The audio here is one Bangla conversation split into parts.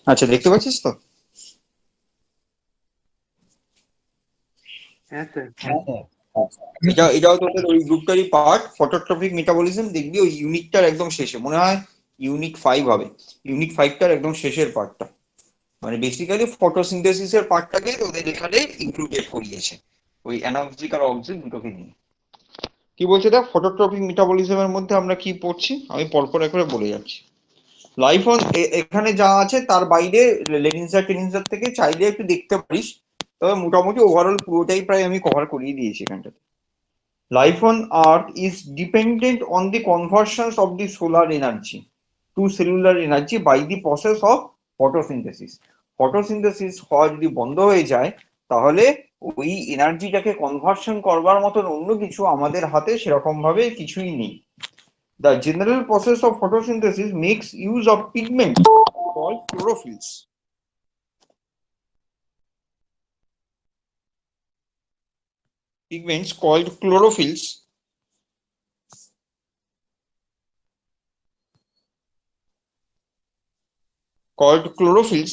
আচ্ছা, দেখতে পাচ্ছিস তো? হ্যাঁ স্যার। এটাও তোদের ওই গ্রুপটারই পার্ট, ফটোট্রপিক মেটাবলিজম। দেখবি ওই ইউনিটটার একদম শেষে, মনে হয় ইউনিট 5 হবে, ইউনিট 5টার একদম শেষের পার্টটা। মানে বেসিক্যালি ফটোসিনথেসিসের পার্টটাকে ওদের এখানে ইনক্লুডেড করিয়েছে, ওই অ্যানাবজিক আর অবজেক্ট দুটোকে নিয়ে। কি বলছে দেখ, ফটোট্রপিক মেটাবলিজমের মধ্যে আমরা কি পড়ছি আমি পরপর একবারে বলে যাচ্ছি। লাইফ অন, এখানে যা আছে তার বাইরে লেনিনজার টেনিনজার থেকে চাইলে একটু দেখতে পারিস, তবে মোটামুটি ওভারঅল পুরোটাই প্রায় আমি কভার করিয়ে দিয়েছি এখানটাতে। Life on earth is dependent on the conversions of the solar energy to cellular energy by the process of photosynthesis. Photosynthesis হওয়া যদি বন্ধ হয়ে যায়, তাহলে ওই এনার্জিটাকে কনভার্সন করবার মতন অন্য কিছু আমাদের হাতে সেরকম ভাবে কিছুই নেই। The general process of photosynthesis makes use of pigments called chlorophylls. Pigments called chlorophylls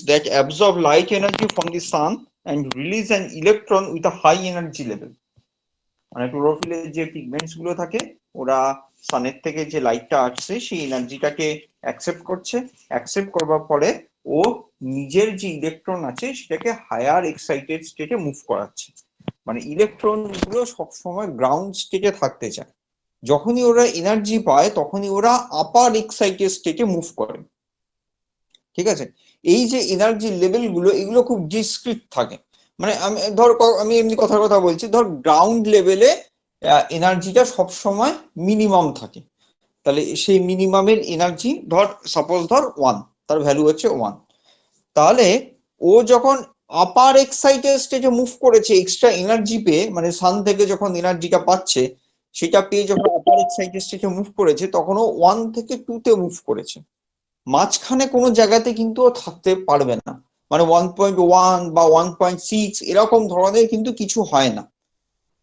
that absorb light energy from the sun and release an electron with a high energy level. মানে ক্লোরোফিলের যে পিগমেন্টস গুলো থাকে, ওরা সানের থেকে যে লাইটটা আসছে সেই এনার্জিটাকে অ্যাকসেপ্ট করছে, অ্যাকসেপ্ট করবার পরে ও নিজের যে ইলেকট্রন আছে সেটাকে হায়ার এক্সাইটেড স্টেটে মুভ করাচ্ছে। মানে ইলেকট্রন গুলো সবসময় গ্রাউন্ড স্টেটে থাকতে চায়, যখনই ওরা এনার্জি পায় তখনই ওরা আপার এক্সাইটেড স্টেটে মুভ করে। ঠিক আছে, এই যে এনার্জি লেভেল গুলো এগুলো খুব ডিসক্রিট থাকে। মানে আমি এমনি কথার কথা বলছি, ধর গ্রাউন্ড লেভেলে এনার্জিটা সবসময় মিনিমাম থাকে, তাহলে সেই মিনিমামের এনার্জি ধর সাপোজ ধর 1, তার ভ্যালু হচ্ছে 1। তাহলে ও যখন আপার এক্সাইটেড স্টেজে মুভ করেছে এক্সট্রা এনার্জি পেয়ে, মানে সান থেকে যখন এনার্জিটা পাচ্ছে সেটা পেয়ে যখন আপার এক্সাইটেড স্টেজে মুভ করেছে, তখন ও 1 থেকে 2 তে মুভ করেছে। মাঝখানে কোনো জায়গাতে কিন্তু ও থাকতে পারবে না, মানে 1.1 বা 1.6 এরকম ধরনের কিন্তু কিছু হয় না।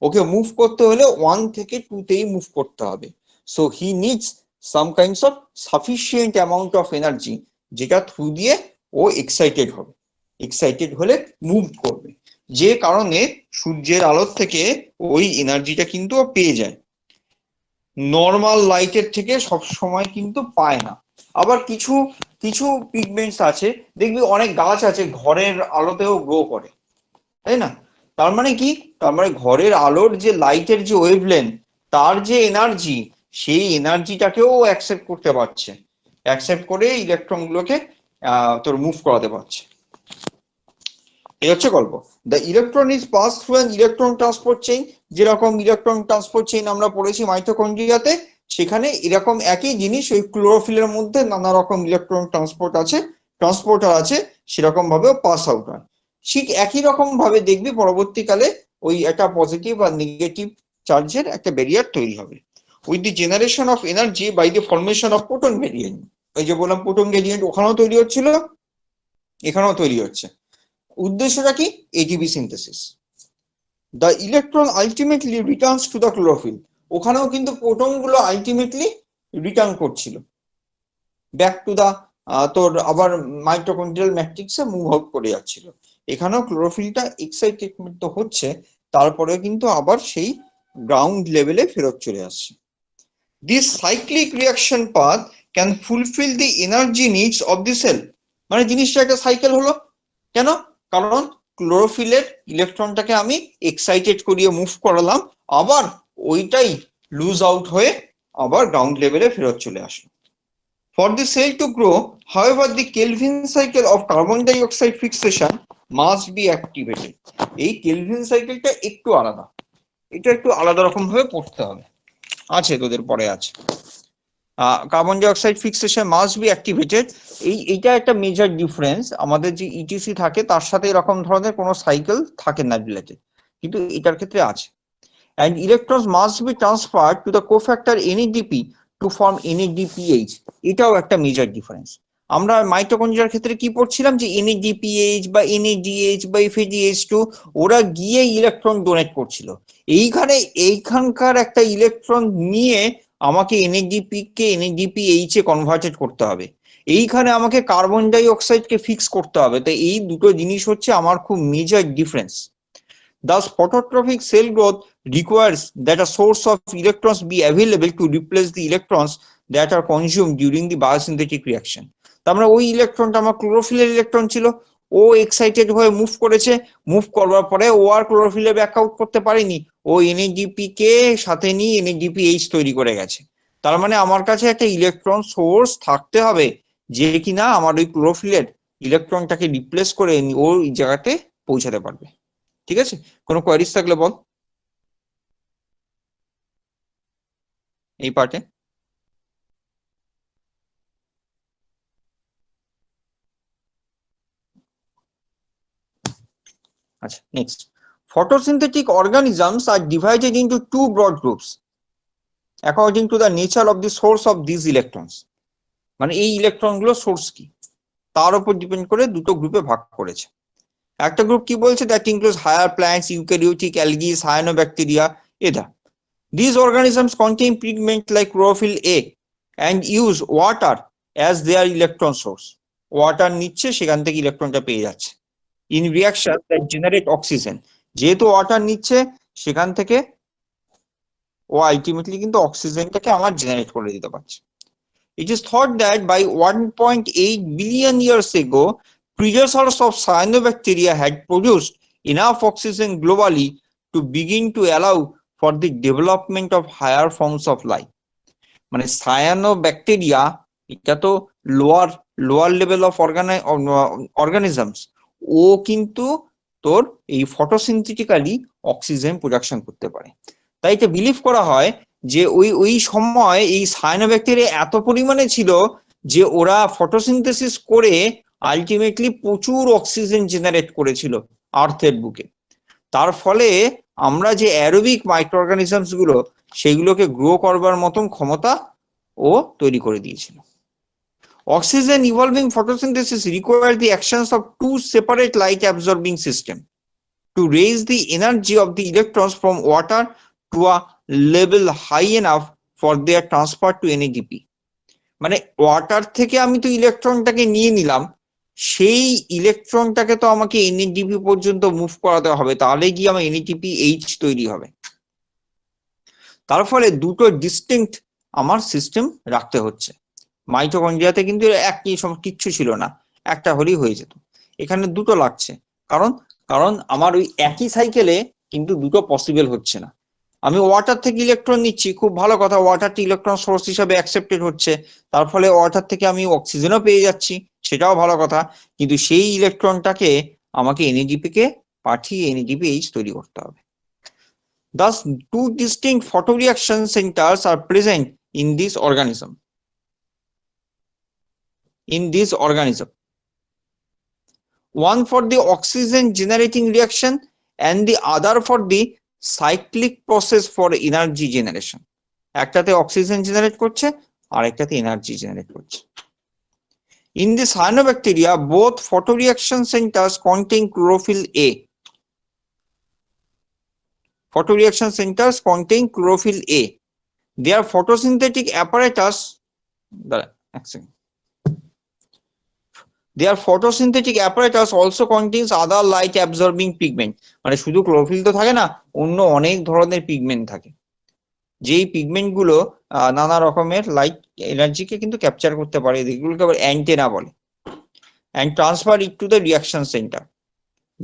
ওকে মুভ করতে হলে 1 থেকে 2 তেই মুভ করতে হবে। So he needs some kinds of sufficient amount of energy, যেটা থ্রু দিয়ে ও এক্সাইটেড হবে, এক্সাইটেড হলে মুভ করবে, যে কারণে সূর্যের আলোর থেকে ওই এনার্জিটা কিন্তু ও পেয়ে যায়, নর্মাল লাইটের থেকে সব সময় কিন্তু পায় না। আবার কিছু কিছু পিগমেন্টস আছে, দেখবি অনেক গাছ আছে ঘরের আলোতেও গ্রো করে, তাই না? তার মানে কি, তার মানে ঘরের আলোর যে লাইটের যে ওয়েভলেন্থ, তার যে এনার্জি, সেই এনার্জিটাকেও অ্যাকসেপ্ট করতে পারছে, অ্যাকসেপ্ট করে ইলেকট্রন গুলোকে তোর মুভ করাতে পারছে। এই হচ্ছে গল্প। The electron is pass through an electron transport chain. যেরকম ইলেকট্রন ট্রান্সপোর্ট চেইন আমরা পড়েছি মাইটোকন্ড্রিয়াতে, সেখানে এরকম একই জিনিস ওই ক্লোরোফিলের মধ্যে নানা রকম ইলেকট্রন ট্রান্সপোর্টার আছে, সেরকম ভাবেও পাস আউট হয়। ঠিক একই রকম ভাবে দেখবি পরবর্তীকালে ওই একটা পজিটিভ আর নেগেটিভ চার্জের একটা ব্যারিয়ার তৈরি হবে with the generation of energy by the formation of proton gradient. ওই যে বললাম প্রোটন গ্রেডিয়েন্ট ওখানেও তৈরি হচ্ছিল, এখানেও তৈরি হচ্ছে। উদ্দেশ্যটা কি? ATP synthesis. The electron ultimately returns to the chlorophyll. ওখানেও কিন্তু প্রোটন গুলো আলটিমেটলি রিটার্ন করছিল ব্যাক টু দা, তোর আবার মাইটোকন্ড্রিয়াল ম্যাট্রিক্সে মুভ আউট করে যাচ্ছিল। এখানেও ক্লোরোফিলটা এক্সাইটেড তো হচ্ছে, তারপরে কিন্তু আবার সেই গ্রাউন্ড লেভেলে ফেরত চলে আসছে। This cyclic reaction path can fulfil the energy needs of the cell. মানে জিনিসটা একটা সাইকেল হলো। কেন? কারণ ক্লোরোফিলের ইলেকট্রনটাকে আমি এক্সাইটেড করিয়ে মুভ করালাম, আবার ওইটাই লুজ আউট হয়ে আবার গ্রাউন্ড লেভেলে ফেরত চলে আসলো। For the cell to grow, however, the Kelvin cycle of carbon dioxide fixation must be activated. এই কেলভিন সাইকেলটা একটু আলাদা, এটা একটু আলাদা রকম ভাবে পড়তে হবে, আছে তোদের পরে আছে। Carbon dioxide fixation must be activated, এইটা একটা মেজর ডিফারেন্স। আমাদের যে ইটিসি থাকে তার সাথে এরকম ধরনের কোনো সাইকেল থাকে না রিলেটেড, কিন্তু এটার ক্ষেত্রে আছে। And electrons must be transfer to the cofactor NADP to form NADPH, এটাও একটা মেজর ডিফারেন্স। আমরা মাইটোকন্ড্রিয়ার ক্ষেত্রে কি পড়ছিলাম, যে এনএডিপিএইচ বা এনএডিএইচ বা এফএডিএইচ2 ওরা গিয়ে ইলেকট্রন ডোনেট করছিল। এইখানকার একটা ইলেকট্রন নিয়ে আমাকে এনএডিপি কে NADPH এ কনভার্টেড করতে হবে। এইখানে আমাকে কার্বন ডাই অক্সাইডকে ফিক্স করতে হবে। তো এই দুটো জিনিস হচ্ছে আমার খুব major difference. Thus, phototrophic cell growth requires that a source of electrons be available to replace the electrons that are consumed during the biosynthetic reaction. তার মানে ওই ইলেকট্রনটা আমার ক্লোরোফিলের ইলেকট্রন ছিল, ও এক্সাইটেড হয়ে মুভ করেছে, মুভ করবার পরে ও আর ক্লোরোফিলে ব্যাক আউট করতে পারেনি, ও NADP কে সাথে নিয়ে NADPH তৈরি করে গেছে। তার মানে আমার কাছে একটা ইলেকট্রন সোর্স থাকতে হবে যে কিনা আমার ওই ক্লোরোফিলের ইলেকট্রনটাকে রিপ্লেস করে ওই জায়গাতে পৌঁছাতে পারবে। ঠিক আছে, কোনো কোয়ারিজ থাকলে বল এই পার্টে। আচ্ছা, next, photosynthetic organisms are divided into two broad groups according to the nature of the source of these electrons. মানে এই ইলেকট্রনগুলো সোর্স কি তার উপর ডিপেন্ড করে দুটো গ্রুপে ভাগ করেছে। একটা গ্রুপ কি বলছে, that includes higher plants, eukaryotic algae, cyanobacteria, এদা। These organisms contain pigment like chlorophyll A and use water as their electron source. Water নিচ্ছে, সেখান থেকে ইলেকট্রনটা পেয়ে যাচ্ছে। In reaction that generate oxygen, যেহেতু ওয়াটার নিচ্ছে সেখান থেকে ও আলটিমেটলি কিন্তু অক্সিজেনটাকে আমার জেনারেট করে দিতে পারছে। It is thought that by 1.8 billion years ago, precursors of cyanobacteria had produced enough oxygen globally to begin to allow for the development of higher forms of life. মানে সায়ানোব্যাকটেরিয়া এটা তো লোয়ার লেভেল অফ অর্গানিজমস, ও কিন্তু তোর এই ফটোসিনথেটিক্যালি অক্সিজেন প্রোডাকশন করতে পারে। তাই এটা বিলিভ করা হয় যে ওই সময় এই সায়ানোব্যাকটেরিয়া এত পরিমাণে ছিল যে ওরা ফটোসিনথেসিস করে আলটিমেটলি প্রচুর অক্সিজেন জেনারেট করেছিল আর্থের বুকে। তার ফলে আমরা যে অ্যারোবিক মাইক্রো অর্গানিজমস গুলো সেগুলোকে গ্রো করবার মতন ক্ষমতা ও তৈরি করে দিয়েছিল। Oxygen evolving photosynthesis requires the actions of two separate light absorbing systems to raise the energy of the electrons from water to a level high enough for their transfer to NADP. মানে ওয়াটার থেকে আমি তো ইলেকট্রনটাকে নিয়ে নিলাম, সেই ইলেকট্রনটাকে তো আমাকে NADP পর্যন্ত মুভ করাতে হবে, তাহলে গিয়ে আমার NADPH তৈরি হবে। তার ফলে দুটো ডিস্টিংক্ট আমার সিস্টেম রাখতে হচ্ছে। মাইটোকন্ড্রিয়াতে কিন্তু একই কিচ্ছু ছিল না, একটা হলেই হয়ে যেত, এখানে দুটো লাগছে। কারণ আমার ওই একই সাইকেলে কিন্তু দুটো পসিবল হচ্ছে না। আমি ওয়াটার থেকে ইলেকট্রন নিচ্ছি, খুব ভালো কথা, ওয়াটারটি ইলেকট্রন সোর্স হিসাবে অ্যাকসেপ্টেড হচ্ছে, তার ফলে ওয়াটার থেকে আমি অক্সিজেনও পেয়ে যাচ্ছি, সেটাও ভালো কথা। কিন্তু সেই ইলেকট্রনটাকে আমাকে NADP কে পাঠিয়ে NADPH তৈরি করতে হবে। Thus, two distinct photoreaction centers are present in this organism. One for the oxygen generating reaction and the other for the cyclic process for energy generation. একটাতে অক্সিজেন জেনারেট করছে আর একটাতে এনার্জি জেনারেট করছে। In the cyanobacteria, both photoreaction centers contain chlorophyll A. Photoreaction centers contain chlorophyll A. Their photosynthetic apparatus, Their photosynthetic apparatus also contains other light absorbing pigment. মানে শুধু ক্লোরোফিল তো থাকে না, অন্য অনেক ধরনের পিগমেন্ট থাকে, যেই পিগমেন্ট গুলো নানা রকমের লাইট এনার্জিকে কিন্তু ক্যাপচার করতে পারে, এগুলোকে আবার অ্যান্টেনা বলে। And transfer it to the reaction centre.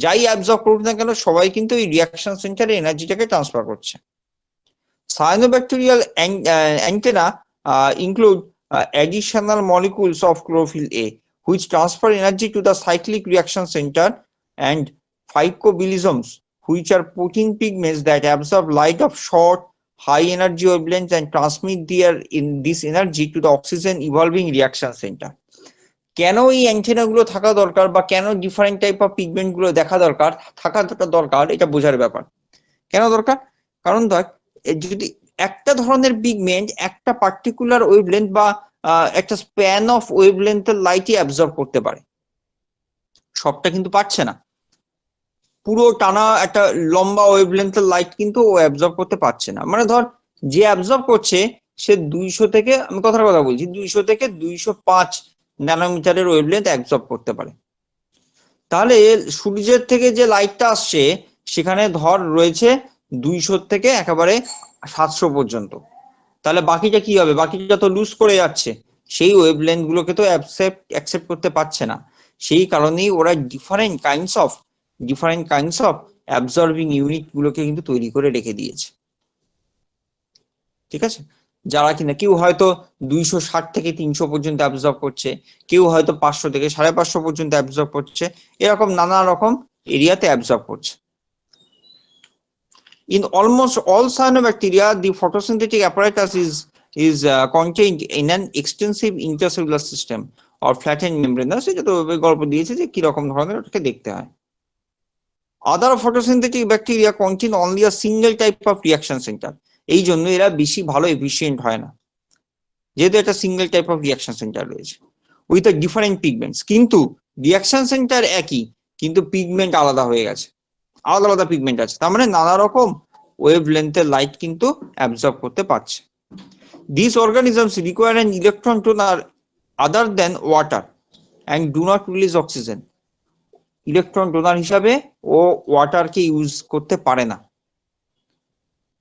যাই অ্যাবজর্ব করুক না কেন, সবাই কিন্তু এই রিয়াকশন সেন্টারে এনার্জিটাকে ট্রান্সফার করছে। Cyanobacterial antenna include additional molecules of chlorophyll A, which transfer energy to the cyclic reaction center, and phycobilisms, which are protein pigments that absorb light of short, high energy wavelengths and transmit this energy to the oxygen evolving reaction center. কেন এই অ্যান্টেনা গুলো থাকা দরকার বা কেন ডিফারেন্ট টাইপ অফ পিগমেন্ট গুলো থাকা দরকার, এটা বোঝার ব্যাপার। কেন দরকার? কারণ দেখ, যদি একটা ধরনের পিগমেন্ট একটা পার্টিকুলার ওয়েভলেন্থ বা একটা স্প্যান অফ ওয়েভলেন্থের লাইটই অ্যাবজর্ব করতে পারে, সবটা কিন্তু পারছে না। পুরো টানা একটা লম্বা ওয়েভলেন্থের লাইট কিন্তু ও অ্যাবজর্ব করতে পারছে না। মানে ধর, যে অ্যাবজর্ব করছে সে 200 থেকে, আমি কথার কথা বলছি, 200 থেকে 205 ন্যানোমিটারের ওয়েভলেন্থ অ্যাবজর্ব করতে পারে। তাহলে সূর্যের থেকে যে লাইটটা আসছে সেখানে ধর রয়েছে 200 থেকে একেবারে 700 পর্যন্ত। তাহলে বাকিটা কি হবে? বাকিটা তো লুজ করে যাচ্ছে, সেই ওয়েভলেন্থ গুলোকে তো অ্যাকসেপ্ট করতে পারছে না। সেই কারণেই ওরা different kinds of absorbing unit গুলোকে কিন্তু তৈরি করে রেখে দিয়েছে। ঠিক আছে, যারা কিনা কেউ হয়তো 260 থেকে 300 পর্যন্ত অ্যাবজর্ব করছে, কেউ হয়তো 500 থেকে 550 পর্যন্ত অ্যাবজর্ব করছে, এরকম নানা রকম এরিয়াতে অ্যাবজর্ব করছে। In almost all cyanobacteria, the photosynthetic apparatus is contained in an extensive intercellular system or flattened membrane. সেটা তো গল্প দিয়েছে যে কি রকম ধরনের ওটাকে দেখতে হয়। Other photosynthetic bacteria contain only a single type of reaction center. এই জন্য এরা বেশি ভালো এফিশিয়েন্ট হয় না, যেহেতু একটা single type of reaction centre রয়েছে উইথ আ ডিফারেন্ট পিগমেন্টস। কিন্তু রিয়াকশন সেন্টার একই, কিন্তু পিগমেন্ট আলাদা হয়ে গেছে, আলাদা আলাদা পিগমেন্ট আছে, তার মানে নানা রকম ওয়েভ লেন্থের লাইট কিন্তু অ্যাবজর্ব করতে পারছে। These organisms require an electron donor other than water and do not release oxygen. Electron donor হিসাবে ও ওয়াটারকে ইউজ করতে পারে না,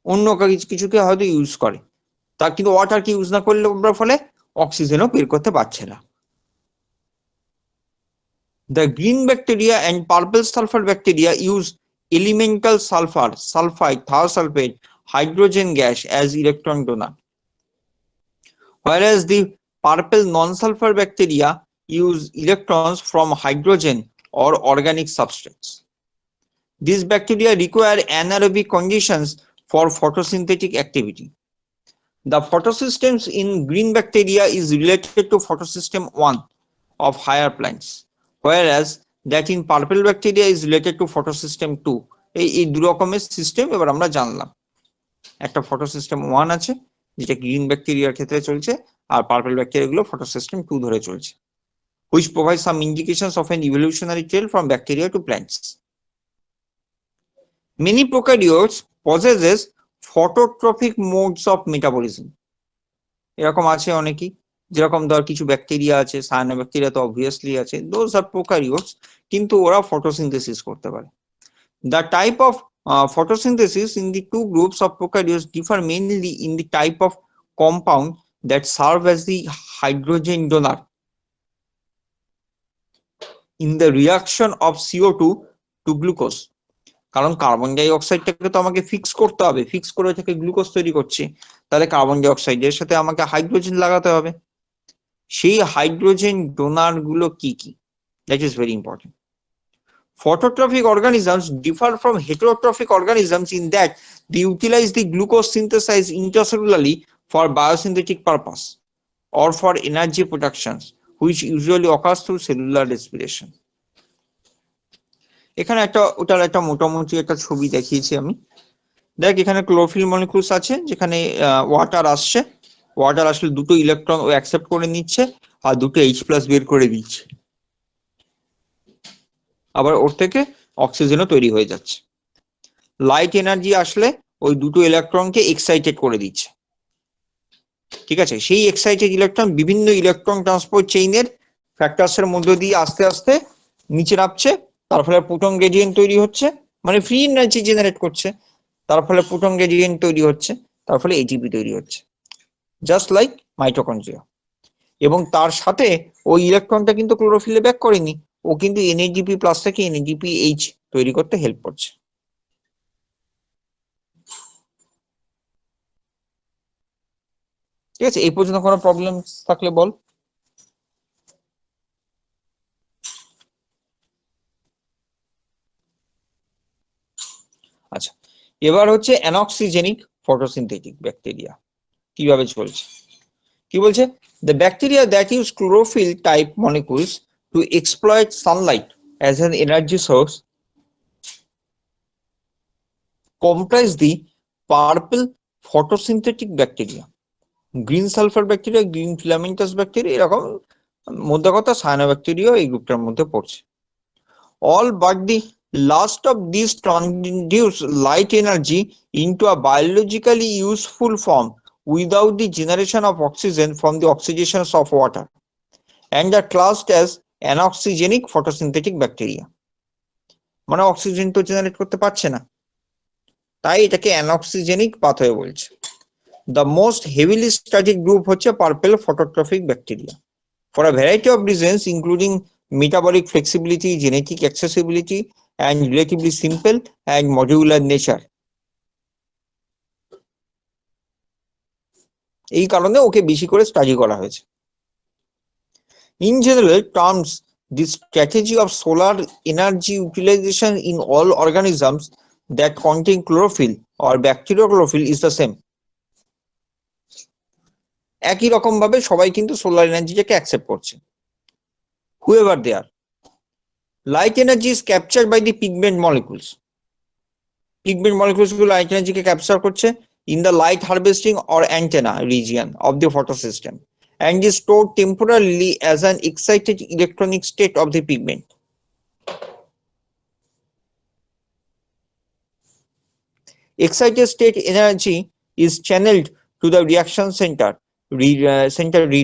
অন্য কিছুকে হয়তো ইউজ করে, তা কিন্তু ওয়াটারকে ইউজ না করলে ফলে অক্সিজেনও বের করতে পারছে না। The green bacteria and purple sulfur bacteria use elemental sulfur, sulfide, thiosulfate, hydrogen gas as electron donor, whereas the purple non-sulfur bacteria use electrons from hydrogen or organic substrates. These bacteria require anaerobic conditions for photosynthetic activity. The photosystems in green bacteria is related to photosystem 1 of higher plants, whereas that in purple bacteria is related to photosystem 2. এই দুই রকমের সিস্টেম এবার আমরা জানলাম। একটা ফটোসিস্টেম 1 আছে যেটা গ্রিন ব্যাকটেরিয়ার ক্ষেত্রে চলছে, আর পার্পল ব্যাকটেরিয়া গুলো ফটোসিস্টেম 2 ধরে চলছে, which provides some indications of an evolutionary trail from bacteria to plants. Many prokaryotes possesses phototrophic modes of metabolism. এরকম আছে অনেকই, যেরকম ধর কিছু ব্যাকটেরিয়া আছে, সায়ানোব্যাকটেরিয়া তো অবভিয়াসলি আছে, দোজ আর প্রোকারিওটস, কিন্তু ওরা ফটোসিনথেসিস করতে পারে। The type of photosynthesis in the two groups of prokaryotes differ mainly in the type of compound that serve as the hydrogen donor in the reaction of CO2 to glucose. কারণ কার্বন ডাই অক্সাইডটাকে তো আমাকে ফিক্স করতে হবে, ফিক্স করে থেকে গ্লুকোজ তৈরি করছি, তাহলে কার্বন ডাই অক্সাইডের সাথে আমাকে হাইড্রোজেন লাগাতে হবে। সেই হাইড্রোজেন ডোনার গুলো কি কি, that is very important. Phototrophic organisms differ from heterotrophic organisms in that they utilize the glucose synthesized intracellularly for biosynthetic purpose or for energy production, which usually occurs through cellular respiration. এখানে ওটার একটা মোটামুটি একটা ছবি দেখিয়েছি আমি। দেখ এখানে ক্লোরোফিল মলিকিউলস আছে, যেখানে ওয়াটার আসছে, ওয়াটার আসলে দুটো ইলেকট্রন ও অ্যাকসেপ্ট করে নিচ্ছে আর দুটো H+ বের করে দিচ্ছে, আবার ওর থেকে অক্সিজেনও তৈরি হয়ে যাচ্ছে। লাইট এনার্জি আসলে ওই দুটো ইলেকট্রনকে এক্সাইটেড করে দিচ্ছে। ঠিক আছে, সেই এক্সাইটেড ইলেকট্রন বিভিন্ন ইলেকট্রন ট্রান্সপোর্ট চেইনের ফ্যাক্টরসের মধ্যে দিয়ে আস্তে আস্তে নিচে নামছে, তার ফলে প্রোটন গ্রেডিয়েন্ট তৈরি হচ্ছে, মানে ফ্রি এনার্জি জেনারেট করছে, তার ফলে প্রোটন গ্রেডিয়েন্ট তৈরি হচ্ছে, তার ফলে এটিপি তৈরি হচ্ছে, জাস্ট লাইক মাইটোকন্ড্রিয়া। এবং তার সাথে ওই ইলেকট্রনটা কিন্তু ক্লোরোফিলে ব্যাক করেনি, ও কিন্তু NADP+ থেকে NADPH তৈরি করতে হেল্প করছে। ঠিক আছে, এই পর্যন্ত কোনো প্রবলেম থাকলে বল। আচ্ছা, এবার হচ্ছে অ্যানক্সিজেনিক ফটোসিনথেটিক ব্যাকটেরিয়া কিভাবে চলছে। কি বলছে, the bacteria that use chlorophyll type molecules to exploit sunlight as an energy source comprise the purple photosynthetic bacteria, green sulfur bacteria, green filamentous bacteria, এরকম মধ্যে কথা সায়ানোব্যাকটেরিয়া এই গ্রুপটার মধ্যে পড়ছে। All but the last of these transduce light energy into a biologically useful form without the generation of oxygen from the oxidation of water and are classed as anoxygenic photosynthetic bacteria. মানে অক্সিজেন তো জেনারেট করতে পারছে না, তাই এটাকে অ্যানঅক্সিজেনিক পাথওয়ে বলছে। The most heavily studied group হচ্ছে purple phototrophic bacteria for a variety of reasons including metabolic flexibility, genetic accessibility and relatively simple and modular nature. এই কারণে ওকে বেশি করে স্টাডি করা হয়েছে। In general terms, the strategy of solar energy utilization in all organisms that contain chlorophyll or bacteriochlorophyll is the same. একই রকম ভাবে সবাই কিন্তু সোলার এনার্জিটাকে অ্যাকসেপ্ট করছে, whoever they are. Light energy is captured by the pigment molecules. Pigment molecules গুলো light energy কে ক্যাপচার করছে in the light harvesting or antenna region of the photosystem and is stored temporarily as an excited electronic state of the pigment. Excited state energy is channeled to the reaction center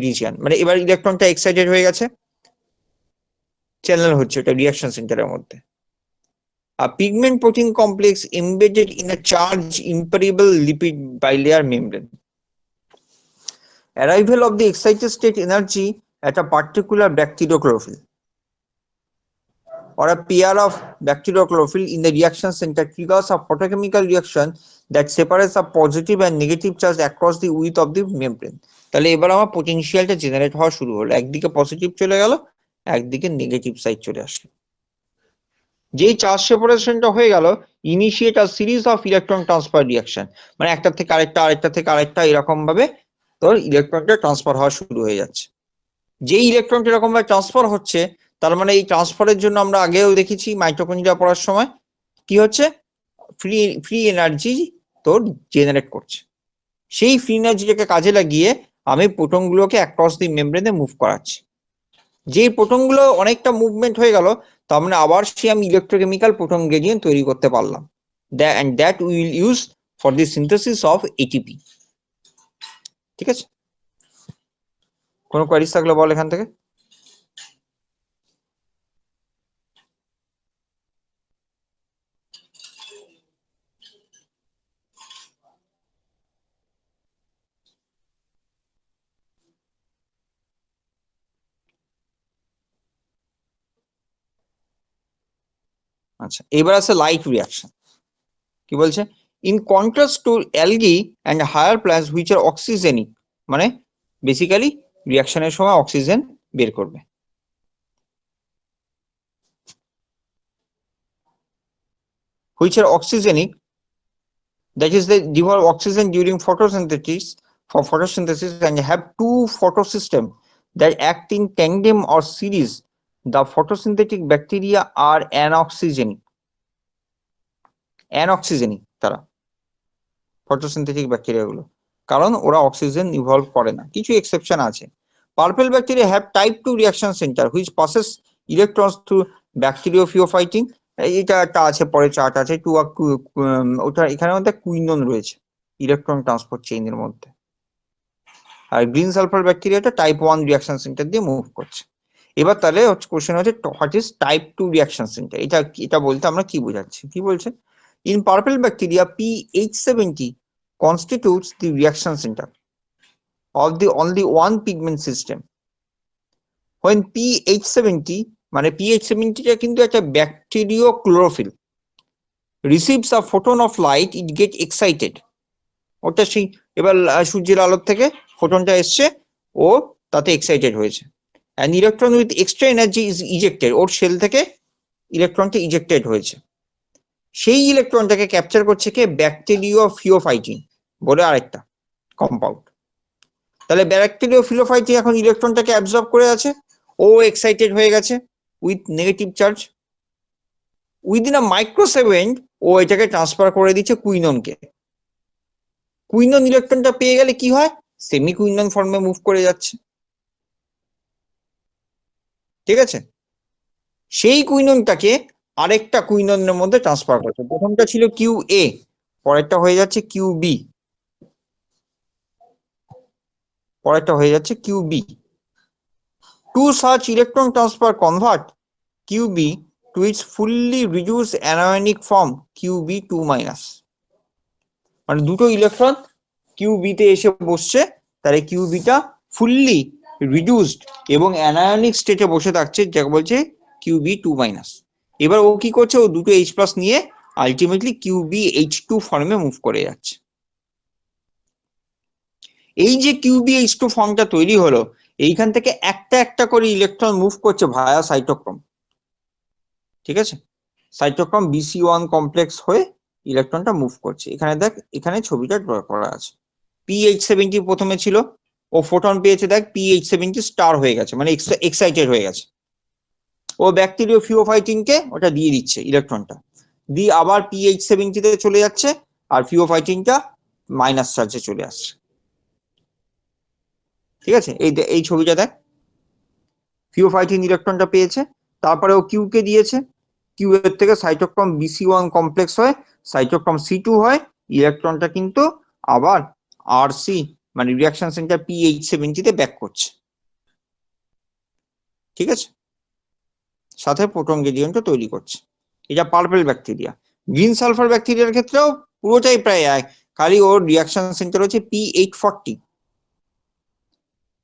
region. মানে এবার ইলেকট্রনটা এক্সাইটেড হয়ে গেছে, চ্যানেল হচ্ছে এটা রিঅ্যাকশন সেন্টারের মধ্যে। A pigment protein complex embedded in a charged impermeable lipid bilayer membrane. Arrival of the excited state energy at a particular bacteriochlorophyll or a pair of bacteriochlorophyll in the reaction center triggers a photochemical reaction that separates a positive and negative charge across the width of the membrane. তাহলে এবার আমার পোটেনশিয়ালটা জেনারেট হওয়া শুরু হলো, একদিকে পজিটিভ চলে গেল, একদিকে নেগেটিভ সাইড চলে আসলো। যেই চার্জ সেপারেশনটা হয়ে গেল, initiate a series of electron transfer reaction, মানে একটা থেকে আরেকটা, আরেকটা থেকে আরেকটা, এরকম ভাবে তোর ইলেকট্রনটা ট্রান্সফার হওয়া শুরু হয়ে যাচ্ছে। যেই ইলেকট্রনটা এরকম ভাবে ট্রান্সফার হচ্ছে, তার মানে এই ট্রান্সফারের জন্য আমরা আগেও দেখেছি মাইটোকন্ড্রিয়া পড়ার সময় কি হচ্ছে, ফ্রি এনার্জি তোর জেনারেট করছে। সেই ফ্রি এনার্জিটাকে কাজে লাগিয়ে আমি প্রোটনগুলোকে অ্যাক্রস দি মেমব্রেনে মুভ করাচ্ছি। যেই প্রোটনগুলো অনেকটা মুভমেন্ট হয়ে গেল, তার মানে আবার সে আমি ইলেকট্রোকেমিক্যাল প্রোটন গ্রেডিয়েন্ট তৈরি করতে পারলাম, and that we will use for the synthesis of ATP. ঠিক আছে, কোনো কোয়ারিজ থাকলে বল এখান থেকে। আচ্ছা, এবার আছে লাইট রিঅ্যাকশন। কি বলছে, in contrast to algae and higher plants which are oxygenic, মানে বেসিক্যালি রিঅ্যাকশনের সময় অক্সিজেন বের করবে। Which are oxygenic, that is they develop oxygen during photosynthesis and have two photosystem that act in tandem or series. The photosynthetic bacteria are anoxygenic তারা photosynthetic bacteria গুলো, কারণ ওরা অক্সিজেন ইভলভ করে না, কিছু এক্সেপশন আছে। Purple bacteria have type 2 reaction center which passes electrons through bacteriophyophytin. এটা একটা আছে, পরে চার্ট আছে, ওটা এখানে মধ্যে কুইনন রয়েছে ইলেকট্রন ট্রান্সপোর্ট চেইনের মধ্যে। আর গ্রিন সালফার ব্যাকটেরিয়াটা টাইপ 1 রিঅ্যাকশন সেন্টার দিয়ে মুভ করছে। এবার তাহলে কোশ্চেন হচ্ছে what is type 2 reaction centre, এটা বলতে আমরা কি বোঝাচ্ছি, কি বলছে, in purple bacteria pH70 constitutes the reaction center of the only one pigment system. When pH70, মানে pH70 টা কিন্তু একটা bacteriochlorophyll receives a photon of light, it get excited. ওটা সেই এবার সূর্যের আলোর থেকে ফোটনটা এসছে, ও তাতে এক্সাইটেড হয়েছে। and electron with extra energy is ejected, ওর সেল থেকে ইলেকট্রনটা ইজেক্টেড হয়েছে। সেই ইলেকট্রনটাকে ক্যাপচার করছে কে, ব্যাকটেরিওফিওফাইটিন বলে আরেকটা কম্পাউন্ড। তাহলে ব্যাকটেরিওফিলোফাইটিন এখন ইলেকট্রনটাকে অ্যাবজর্ব করে আছে, ও এক্সাইটেড হয়ে গেছে with negative charge. Within a microsecond ও এটাকে ট্রান্সফার করে দিচ্ছে কুইননকে। কুইনন ইলেকট্রনটা পেয়ে গেলে কি হয়, সেমি কুইনন ফর্মে মুভ করে যাচ্ছে। ঠিক আছে, সেই কুইননটাকে আরেকটা কুইননের মধ্যে ট্রান্সফার করছে। প্রথমটা ছিল কিউ এ, পরেরটা হয়ে যাচ্ছে কিউ বি। পরেরটা হয়ে যাচ্ছে Q B. To such electron transfer convert Q B to its fully reduced anionic form কিউবি2 মাইনাস। মানে দুটো ইলেকট্রন কিউবিতে এসে বসছে, তাহলে কিউবিটা ফুললি রিডিউসড এবং অ্যানায়নিক স্টেটে বসে থাকছে, যাকে বলছে কিউবি2 মাইনাস। এবার ও কি করছে, ও দুটো H প্লাস নিয়ে আলটিমেটলি কিউবিH2 ফর্মে মুভ করে যাচ্ছে। এই যে কিউবিH2 ফর্মটা তৈরি হলো, এইখান থেকে একটা একটা করে ইলেকট্রন মুভ করছে ভায়া সাইটোক্রোম। ঠিক আছে, সাইটোক্রোম BC1 কমপ্লেক্স হয়ে ইলেকট্রনটা মুভ করছে। এখানে দেখ, এখানে ছবিটা ড্র করা আছে। PH70 প্রথমে ছিল, ও ফোটন পেয়েছে, দেখ PH70 স্টার হয়ে গেছে, মানে এক্সাইটেড হয়ে গেছে। ও ব্যাকটেরিয়া ফিওফাইটিনকে ওটা দিয়ে দিচ্ছে ইলেকট্রনটা, দিয়ে আবার PH70 তে চলে যাচ্ছে, আর ফিওফাইটিনটা মাইনাস চার্জে চলে আসছে। ঠিক আছে, এই ছবিটা দেখ, ফিওফাইটিন ইলেকট্রনটা পেয়েছে, তারপরে ও কিউ কে দিয়েছে, কিউ এর থেকে সাইটোক্রোম BC1 কমপ্লেক্স হয়, সাইটোক্রোম C2 হয়, ইলেকট্রনটা কিন্তু আবার RC মানে রিঅ্যাকশন সেন্টার PH70 তে ব্যাক করছে। ঠিক আছে, সাথে প্রোটন গ্রেডিয়েন্টও তৈরি করছে। এটা পার্পল ব্যাকটেরিয়া। গ্রিন সালফার ব্যাকটেরিয়ার ক্ষেত্রেও পুরোটাই প্রায় এক, খালি ওর রিঅ্যাকশন সেন্টার হচ্ছে P840।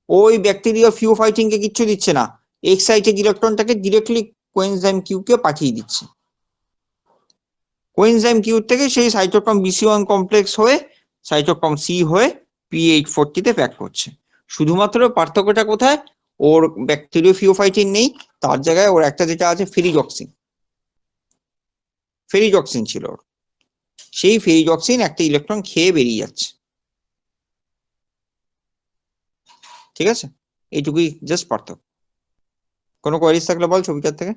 ওই ব্যাকটেরিয়া ফিওফাইটিন কে কিচ্ছু দিচ্ছে না, এক্সাইটেড ইলেকট্রনটাকে ডিরেক্টলি কোএনজাইম কিউ কে পাঠিয়ে দিচ্ছে। কোএনজাইম কিউ থেকে সেই সাইটোক্রোম BC1 কমপ্লেক্স হয়ে সাইটোক্রোম C হয়ে P840 তে প্যাক করছে। শুধুমাত্র পার্থক্যটা কোথায়, ওর ব্যাকটেরিয়া ফিওফাইটিন নেই, তার জায়গায় ওর একটা যেটা আছে ফেরিজক্সিন। ফেরিজক্সিন ছিল ওর, সেই ফেরিজক্সিন একটা ইলেকট্রন খেয়ে বেরিয়ে যাচ্ছে। ঠিক আছে, এইটুকুই জাস্ট পার্থক্য। কোনো কোয়ারিজ থাকলে বল ছবিটার থেকে।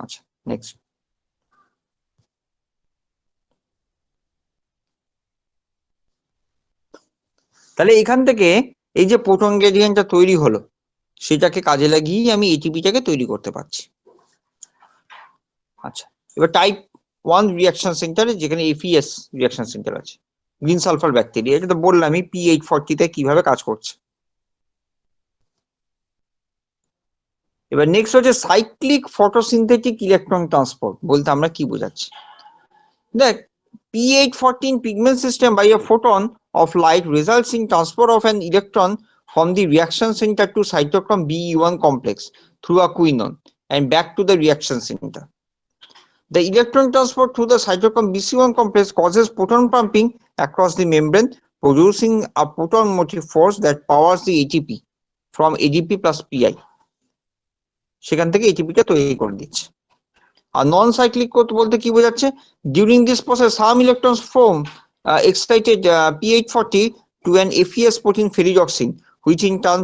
আচ্ছা, নেক্সট। তাহলে এখান থেকে এই যে প্রোটন গ্রেডিয়েন্টটা তৈরি হলো, সেটাকে কাজে লাগিয়ে আমি এটিপিটাকে তৈরি করতে পারছি। আচ্ছা, এবার টাইপ 1 রিঅ্যাকশন সেন্টারে যেখানে FES রিঅ্যাকশন সেন্টার আছে, গ্রিন সালফার ব্যাকটেরিয়া, এটা তো বললামই P840 তে কিভাবে কাজ করছে। এবার নেক্সট হচ্ছে সাইক্লিক ফটোসিনথেটিক ইলেকট্রন ট্রান্সপোর্ট বলতে আমরা কি বোঝাচ্ছি। দেখ, P814 pigment system by a photon of light results in transport of an electron from the reaction center to cytochrome BE1 complex through a quinone and back to the reaction center. The electron transport through the cytochrome BC1 complex causes proton pumping across the membrane, producing a proton motive force that powers the ATP from ADP plus PI. সেখান থেকে ATPটা তৈরি করে দিচ্ছে। আর নন সাইক্লিক বলতে কি বোঝাচ্ছে, during this process some electrons form excited P840 to an FES protein ferridoxin which in turn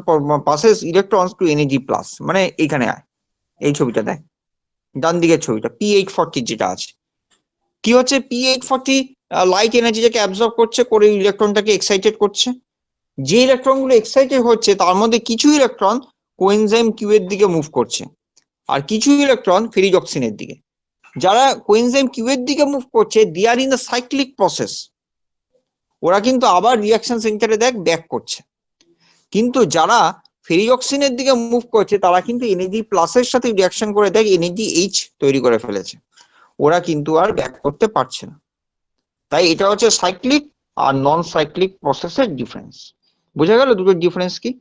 passes electrons to NAD+। মানে এইখানে আয়, এই ছবিটা দেখ, ডান দিকের ছবিটা P840 যেটা আছে, কি হচ্ছে, P840 লাইট এনার্জিটাকে অ্যাবজর্ব করছে, করে ইলেকট্রনটাকে এক্সাইটেড করছে। যে ইলেকট্রনগুলো এক্সাইটেড হচ্ছে তার মধ্যে কিছু ইলেকট্রন কোএনজাইম কিউ এর দিকে মুভ করছে, আর কিছু ইলেকট্রন ফেরিডক্সিনের দিকে। যারা কোএনজাইম কিউ এর দিকে মুভ করছে, দে আর ইন দ্য সাইক্লিক প্রসেস, ওরা কিন্তু আবার রিঅ্যাকশন সেন্টারে দেখ ব্যাক করছে। কিন্তু যারা ফেরিডক্সিনের দিকে মুভ করছে, তারা কিন্তু NAD+ এর সাথে রিঅ্যাকশন করে দেখ NADH তৈরি করে ফেলেছে, ওরা কিন্তু আর ব্যাক করতে পারছে না। তাই এটা হচ্ছে সাইক্লিক আর নন সাইক্লিক প্রসেসের ডিফারেন্স। বোঝা গেল দুটোর ডিফারেন্স কি?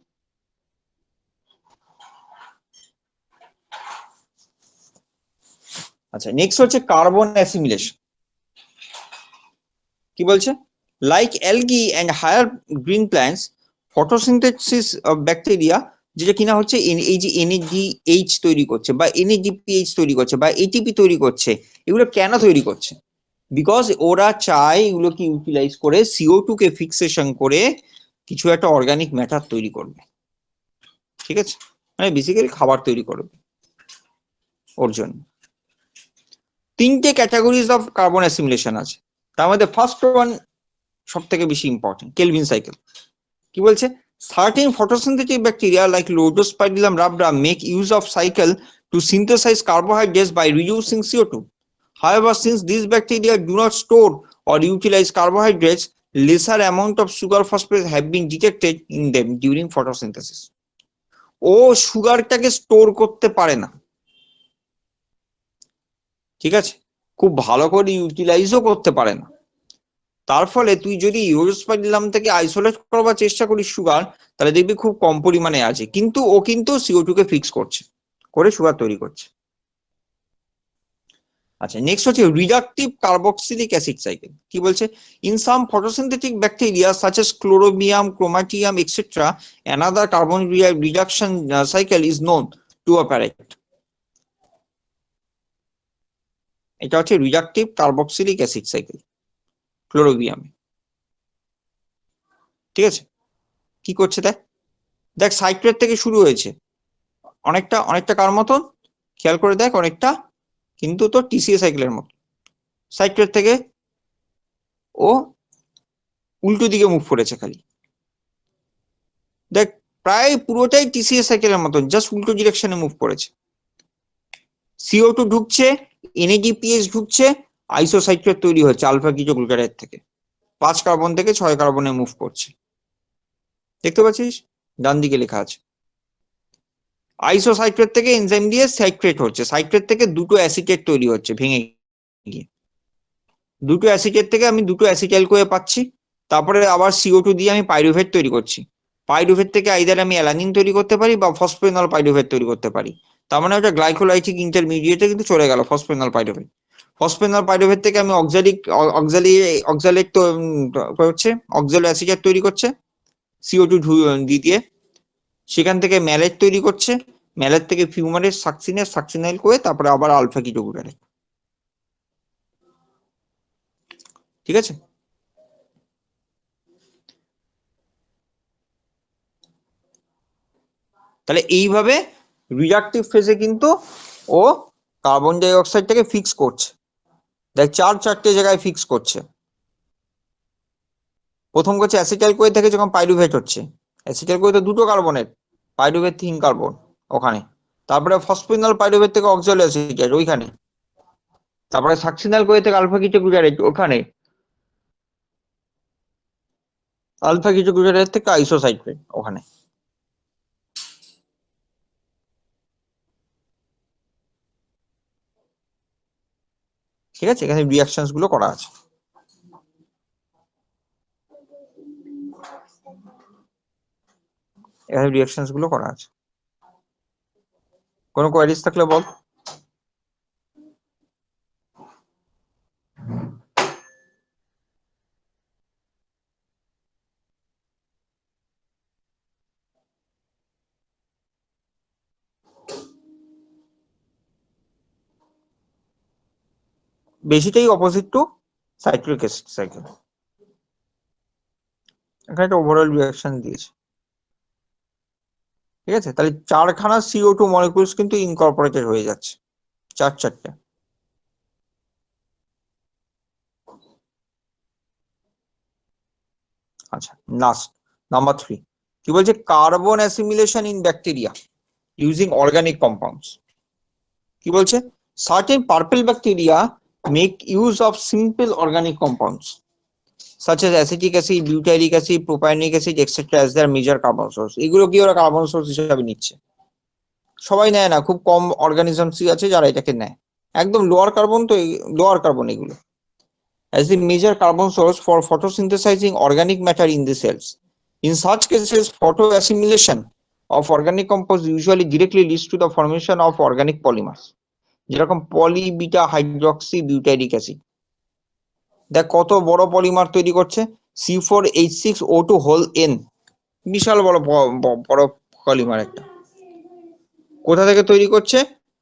আচ্ছা, নেক্সট হচ্ছে কার্বন অ্যাসিমিলেশন। কি বলছে, like algae and higher green plants, photosynthesis of bacteria, যেটা কিনা হচ্ছে এই যে NADH তৈরি করছে বা NADPH তৈরি করছে বা ATP তৈরি করছে, এগুলো কেন তৈরি করছে? বিকজ ওরা চায় এগুলোকে ইউটিলাইজ করে CO2 কে ফিক্সেশন করে কিছু একটা অর্গানিক ম্যাটার তৈরি করবে। ঠিক আছে, মানে বেসিক্যালি খাবার তৈরি করবে ওর জন্য। তিনটে ক্যাটাগরিজ অফ কার্বন অ্যাসিমিলেশন আছে, তার মধ্যে ফার্স্ট ওয়ান সব থেকে বেশি ইম্পর্টেন্ট, কেলভিন সাইকেল। কি বলছে? Certain photosynthetic bacteria like Rhodospirillum rubra make use of cycle to synthesize carbohydrates by reducing CO2. However, since these bacteria do not store or utilize carbohydrates, lesser amount of sugar phosphates have been detected in them during photosynthesis. ও সুগারটাকে স্টোর করতে পারে না, ঠিক আছে, খুব ভালো করে ইউটিলাইজও করতে পারে না। তার ফলে তুই যদি ইউরোস্পাইরিলাম থেকে আইসোলেট করবার চেষ্টা করিস সুগার, তাহলে দেখবি খুব কম পরিমাণে আছে, কিন্তু ও কিন্তু CO2 কে ফিক্স করছে, করে সুগার তৈরি করছে। আচ্ছা, নেক্সট হচ্ছে রিডাকটিভ কার্বক্সিলিক অ্যাসিড সাইকেল। কি বলছে? In some photosynthetic bacteria such as Chlorobium, Chromatium etcetera, another carbon reduction cycle is known to operate. এটা হচ্ছে রিডাকটিভ কার্বক্সিলিক অ্যাসিড সাইকেল ক্লোরোবিয়ামে, ঠিক আছে। কি করছে দেখ, দেখ সাইট্রেট থেকে শুরু হয়েছে, অনেকটা অনেকটা কার মতন খেয়াল করে দেখ, অনেকটা কিন্তু তো TCA সাইকেলের মতো। সাইট্রেট থেকে ও উল্টো দিকে মুভ করেছে খালি, দেখ প্রায় পুরোটাই TCA সাইকেলের মতন, জাস্ট উল্টো ডিরেকশনে মুভ করেছে। CO2 ঢুকছে, NADPH ঢুকছে, আইসোসাইট্রেট তৈরি হচ্ছে আলফা কিটো গ্লুটারেট থেকে, 5 কার্বন থেকে 6 কার্বনে মুভ করছে, দেখতে পাচ্ছিস ডান দিকে লেখা আছে। আইসোসাইট্রেট থেকে এনজাইম দিয়ে সাইট্রেট হচ্ছে, সাইট্রেট থেকে দুটো অ্যাসিটেট তৈরি হচ্ছে ভেঙে গিয়ে, দুটো অ্যাসিটেট থেকে আমি দুটো অ্যাসিটাইল কোয়ে পাচ্ছি, তারপরে আবার CO2 দিয়ে আমি পাইরুভেট তৈরি করছি, পাইরুভেট থেকে আইদার আমি অ্যালানিন তৈরি করতে পারি বা ফসফেনল পাইরুভেট তৈরি করতে পারি। তার মানে ওটা গ্লাইকোলাইটিক ইন্টারমিডিয়েটে কিন্তু চলে গেল ফসফেনল পাইরুভেট। ফসফেনল পাইরুভেট থেকে আমি অক্সালেট হচ্ছে অক্সালো অ্যাসিটেট তৈরি করছে CO2 দিয়ে, সেখান থেকে ম্যালেট তৈরি করছে, ম্যালেট থেকে ফিউমারেট সাকসিনাইল করে তারপরে আবার আলফা কিটো গ্লুটারেট, ঠিক আছে। তাহলে এইভাবে রিডাকটিভ ফেজে কিন্তু ও কার্বন ডাই অক্সাইডটাকে ফিক্স করছে, দেখ চারটে জায়গায় ফিক্স করছে। প্রথম করছে অ্যাসিটাইল কোয়ে থেকে যখন পাইরুভেট হচ্ছে, অ্যাসিটাইল কোয়ে তো দুটো কার্বনের, পাইরুভেট 3 কার্বন ওখানে, তারপরে ফসফিনল পাইরুভেট থেকে অক্সালো অ্যাসিটেট ওইখানে, তারপরে সাকসিনাল কোয়ে থেকে আলফা কিটো গ্লুটারেট ওখানে, আলফা কিটো গ্লুটারেট থেকে আইসোসাইট্রেট ওখানে, ঠিক আছে। এখানে রিঅ্যাকশনস গুলো করা আছে। এখানে রিঅ্যাকশনস গুলো করা আছে, কোনো কোয়ারিজ থাকলে বল। বেশিটাই opposite to citric acid cycle. এখানে একটা ওভারঅল রিঅ্যাকশন দিয়েছে, ঠিক আছে। তাহলে 4খানা CO2 মলিকিউলস কিন্তু ইনকর্পোরেটেড হয়ে যাচ্ছে, চারটে। আচ্ছা, লাস্ট নাম্বার 3 কি বলছে? Carbon assimilation in bacteria using organic compounds. কি বলছে? Certain purple bacteria make use of simple organic compounds such as acetic acid, butyric acid, propionic acid, etc. as their major carbon source. এগুলো কি ওরা কার্বন সোর্স হিসেবে নিচ্ছে? সবাই নেয় না, খুব কম অর্গানিজমসই আছে যারা এটাকে নেয়, একদম লোয়ার কার্বন, তো লোয়ার কার্বন এগুলো as the major carbon source for photosynthesizing organic matter in the cells. In such cases, photoassimilation of organic compounds usually directly leads to the formation of organic polymers, যেরকম পলি বিটা হাইড্রক্সি বিউটাইরিক অ্যাসিড। দেখ কত বড় পলিমার তৈরি করছে, C4H6O2 হোল N, বিশাল বড় বড় পলিমার একটা। কোথা থেকে তৈরি করছে?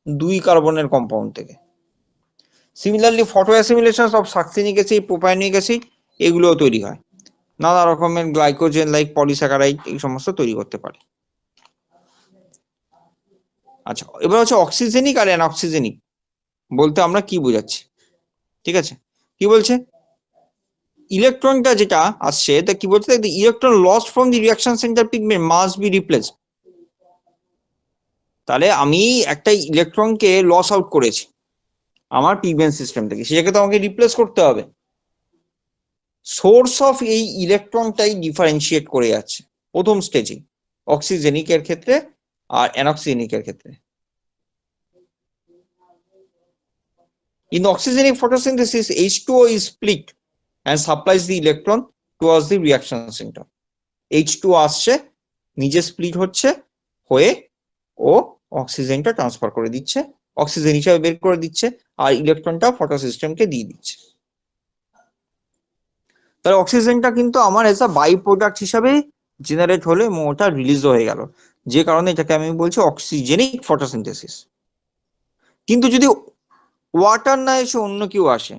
2 কার্বনের কম্পাউন্ড থেকে। Similarly photoassimilation of succinic acid, propionic acid এগুলোও তৈরি হয়, নানা রকমের গ্লাইকোজেন লাইক পলিস্যাকারাইড এই সমস্ত তৈরি করতে পারে। আচ্ছা, এবার হচ্ছে অক্সিজেনিক আর অ্যানঅক্সিজেনিক বলতে আমরা কি বোঝাচ্ছি, ঠিক আছে? কি বলছে, ইলেকট্রনটা যেটা আসছে তা কি বলছে, the electron lost from the reaction center pigment must be replaced. তাহলে আমি একটা ইলেকট্রনকে লস আউট করেছি আমার পিগমেন্ট সিস্টেম থেকে, সেটাকে তো আমাকে রিপ্লেস করতে হবে। সোর্স অফ এই ইলেকট্রনটাই ডিফারেন্সিয়েট করে যাচ্ছে প্রথম স্টেজে, অক্সিজেনিকের ক্ষেত্রে আর অ্যানক্সিজেনিকের ক্ষেত্রে। In the oxygenic photosynthesis, H2O is split and supplies the electron towards the reaction center. H2O আসছে, নিজে স্প্লিট হচ্ছে, হয়ে ও অক্সিজেনটা ট্রান্সফার করে দিচ্ছে, অক্সিজেন হিসাবে বের করে দিচ্ছে, আর ইলেকট্রনটা ফটোসিস্টেমকে দিয়ে দিচ্ছে। তাহলে অক্সিজেনটা কিন্তু আমার এজ আ বাই প্রোডাক্ট হিসাবে জেনারেট হলে এবং ওটা রিলিজ হয়ে গেল, যে কারণে এটাকে আমি বলছি অক্সিজেনিক ফটোসিনথেসিস। কিন্তু যদি ওয়াটার না এসে অন্য কেউ আসে,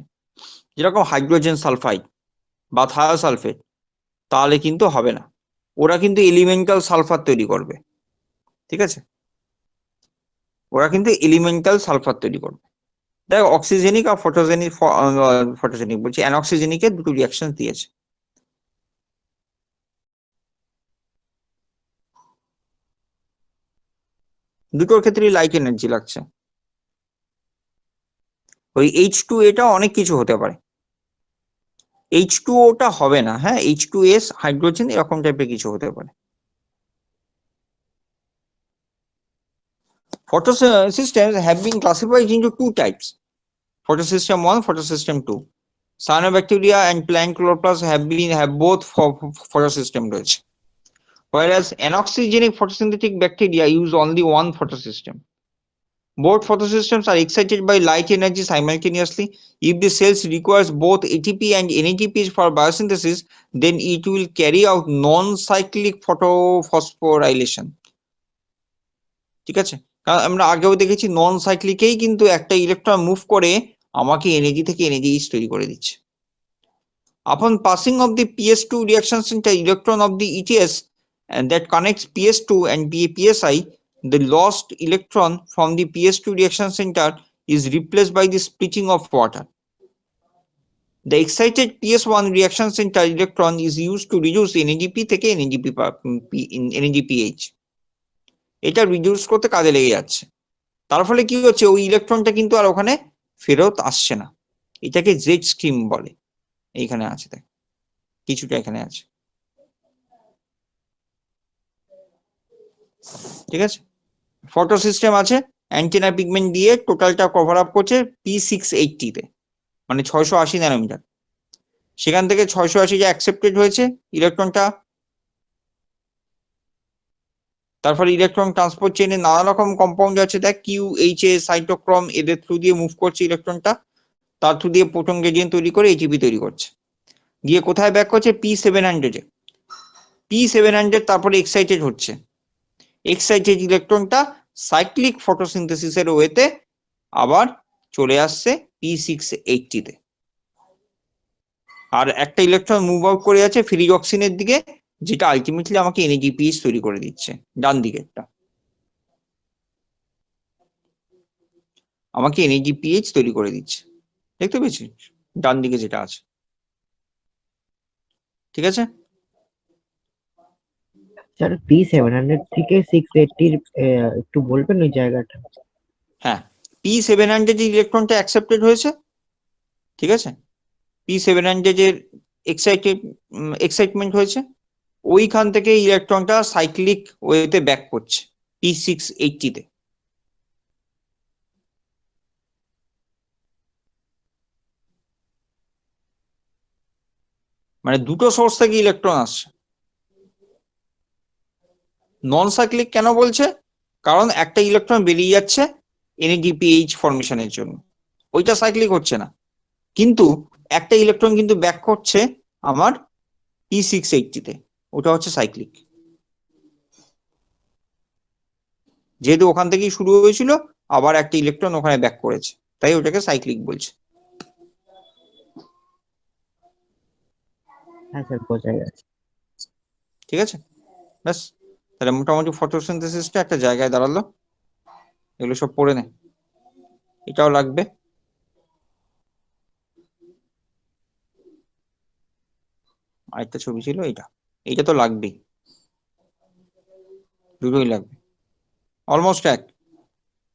যেরকম হাইড্রোজেন সালফাইড বা থায়োসালফেট, তাহলে কিন্তু হবে না, ওরা কিন্তু এলিমেন্টাল সালফার তৈরি করবে, ঠিক আছে? ওরা কিন্তু এলিমেন্টাল সালফার তৈরি করবে। দেখো অক্সিজেনিক আর ফটোজেনিক বলছি অ্যানঅক্সিজেনিকের দুটো রিয়াকশন দিয়েছে। দুটোর ক্ষেত্রেই লাইট এনার্জি লাগছে। ওই H2 এটা অনেক কিছু হতে পারে, H2O-টা হবে না, হ্যাঁ H2S হাইড্রোজেন এরকম টাইপের কিছু হতে পারে। Photosystems have been classified into two types: photosystem 1, photosystem 2. Cyanobacteria and plant chloroplasts have both photosystem রয়েছে, whereas anoxygenic photosynthetic bacteria use only one photosystem. Both photosystems are excited by light energy simultaneously. If the cells requires both ATP and NADP for biosynthesis, then it will carry out non-cyclic photophosphorylation. ঠিক আছে, কারণ আমরা আগেও দেখেছি নন সাইক্লিকেই কিন্তু একটা ইলেকট্রন মুভ করে আমাকে এনার্জি থেকে এনার্জি তৈরি করে দিচ্ছে। Upon passing of the PS2 reaction center, electron of the ETS and that connects PS2 and PSI, the lost electron from the PS2 reaction center is replaced by the splitting of water. The excited PS1 reaction center electron is used to reduce NADP থেকে NADPH. এটা রিডিউস করতে কাজে লেগে যাচ্ছে, তার ফলে কি হচ্ছে, ওই ইলেকট্রনটা কিন্তু আর ওখানে ফেরত আসছে না। এটাকে জেড স্ট্রিম বলে। এইখানে আছে, দেখ কিছুটা এখানে আছে, ঠিক আছে? ফটো সিস্টেম আছে, অ্যান্টেনা পিগমেন্ট দিয়ে টোটালটা কভার আপ করছে P680 তে, মানে 680 ন্যানোমিটার। সেখান থেকে 680 যে অ্যাকসেপ্টেড হয়েছে ইলেকট্রনটা, তারপরে ইলেকট্রন ট্রান্সপোর্ট চেইনে নানা রকম কম্পাউন্ড আছে, দেখ QHA সাইটোক্রোম, এদের থ্রু দিয়ে মুভ করছে ইলেকট্রনটা, তার থ্রু দিয়ে প্রোটন গ্রেডিয়েন্ট তৈরি করে এটিপি তৈরি করছে, গিয়ে কোথায় ব্যাক করছে P700 এ। P700 তারপরে এক্সাইটেড হচ্ছে, এক্সাইটেড ইলেকট্রনটা সাইক্লিক ফটোসিনথেসিসের ওয়েতে আবার চলে আসছে P680 তে, আর একটা ইলেকট্রন মুভ আউট করে যাচ্ছে ফিরিজক্সিনের দিকে, যেটা আলটিমেটলি আমাকে NADPH তৈরি করে দিচ্ছে। ডান দিকেরটা আমাকে NADPH তৈরি করে দিচ্ছে, দেখতে পেয়েছিস ডান দিকে যেটা আছে, ঠিক আছে? স্যার P700 থেকে 680 একটু বলবেন ওই জায়গাটা? হ্যাঁ, P700 এর ইলেকট্রনটা অ্যাকসেপ্টেড হয়েছে, ঠিক আছে? P700 এর এক্সাইটমেন্ট হয়েছে, ওইখান থেকে ইলেকট্রনটা সাইক্লিক ওয়েতে ব্যাক করছে P680 তে। মানে দুটো সোর্স থেকে ইলেকট্রন আসছে। নন সাইক্লিক কেন বলছে? কারণ একটা ইলেকট্রন বেরিয়ে যাচ্ছে NADPH ফরমেশনের জন্য, ওইটা সাইক্লিক হচ্ছে না, কিন্তু একটা ইলেকট্রন কিন্তু ব্যাক করছে আমার P680 তে, ওটা হচ্ছে সাইক্লিক। যেহেতু ওখান থেকেই শুরু হয়েছিল, আবার একটা ইলেকট্রন ওখানে ব্যাক করেছে, তাই ওটাকে সাইক্লিক বলছে। হ্যাঁ স্যার, বোঝা গেছে। ঠিক আছে, ব্যাস তাহলে মোটামুটি ফটোসিনথেসিসটা একটা জায়গায় দাঁড়ালো। এগুলো সব পড়ে নে, এটাও লাগবে। আরেকটা ছবি ছিল এইটা তো লাগবেই, দুটোই লাগবে, অলমোস্ট এক।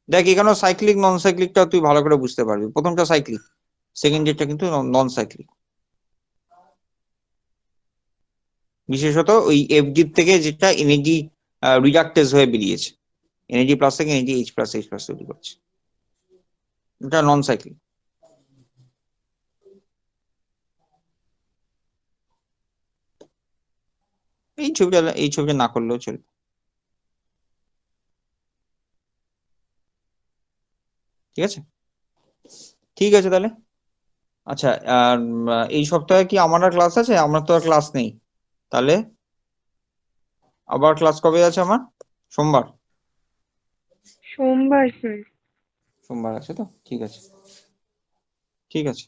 দেখ এখানে সাইক্লিক নন সাইক্লিকটা তুই ভালো করে বুঝতে পারবি, প্রথমটা সাইক্লিক, সেকেন্ড ডেটটা কিন্তু নন সাইক্লিক। বিশেষত ওই এফডি থেকে যেটা এনার্জি রিডাক্টেজ হয়ে বেরিয়েছে, এনার্জি প্লাস থেকে এনার্জি এইচ প্লাস তৈরি করছে, এটা নন সাইক্লিক। এই ছবিটা না করলেও চলবে। ঠিক আছে, ঠিক আছে তাহলে। আচ্ছা, আর এই সপ্তাহে কি আমার আর ক্লাস আছে? আমার তো আর ক্লাস নেই। তাহলে আবার ক্লাস কবে আছে আমার? সোমবার। সোমবার স্যার। সোমবার আছে তো, ঠিক আছে, ঠিক আছে।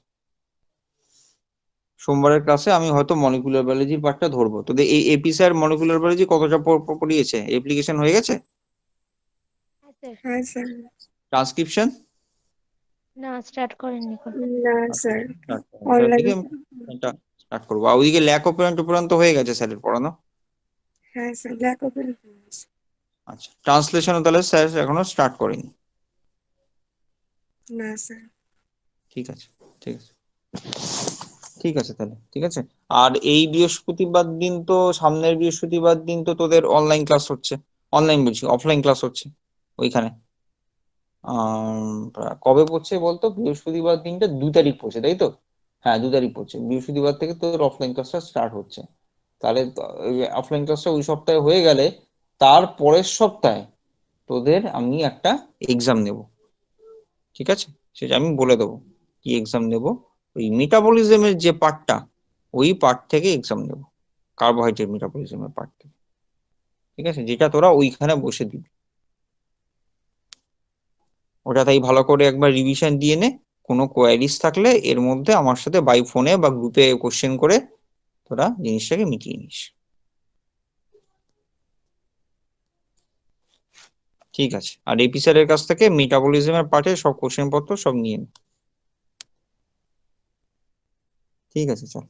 সোমবারের ক্লাসে আমি হয়তো মলিকুলার বায়োলজির পার্টটা ধরবো। তো এই এপি স্যার মলিকুলার বায়োলজি কতটা পড়িয়েছে? অ্যাপ্লিকেশন হয়ে গেছে? হ্যাঁ স্যার। ট্রান্সক্রিপশন? না স্টার্ট করেননি এখন। না আচ্ছা, স্যার, start করবো। অনলাইন। এটা স্টার্ট করবো। আর ওইদিকে ল্যাক অপেরন্ত হয়ে গেছে স্যারের পড়ানো? হ্যাঁ স্যার, ব্ল্যাক ওপেন। আচ্ছা, ট্রান্সলেশনও তাহলে স্যার এখনো স্টার্ট করেনি? না স্যার। ঠিক আছে, ঠিক আছে, ঠিক আছে তাহলে, ঠিক আছে। আর এই বৃহস্পতিবার দিন তো, সামনের বৃহস্পতিবার দিন তো তোদের অনলাইন ক্লাস হচ্ছে, অনলাইন বলছি অফলাইন ক্লাস হচ্ছে ওইখানে। কবে পড়ছে বলতো? বৃহস্পতিবার দিনটা 2 তারিখ পড়ছে, তাই তো? হ্যাঁ, 2 তারিখ পড়ছে, বৃহস্পতিবার থেকে তোর অফলাইন ক্লাসটা স্টার্ট হচ্ছে। তাহলে অফলাইন ক্লাসটা ওই সপ্তাহে হয়ে গেলে তার পরের সপ্তাহে তোদের আমি একটা এক্সাম নেব, ঠিক আছে? সেটা আমি বলে দেবো কি এক্সাম নেব। ওই মেটাবলিজমের যে পার্টটা, ওই পার্ট থেকে এক্সাম নেব, কার্বোহাইড্রেট মেটাবলিজমের পার্ট থেকে, ঠিক আছে? যেটা তোরা ওইখানে বসে দিবি, ওটা তাই ভালো করে একবার রিভিশন দিয়ে নে। কোনো কোয়ারিজ থাকলে এর মধ্যে আমার সাথে বাই ফোনে বা গ্রুপে কোশ্চেন করে তোরা জিনিসটাকে মিটিয়ে নিস। ঠিক আছে, আর এপি স্যারের কাছ থেকে মেটাবলিজমের পার্টে সব কোশ্চেন পত্র সব নিয়ে নে। ঠিক আছে, চল।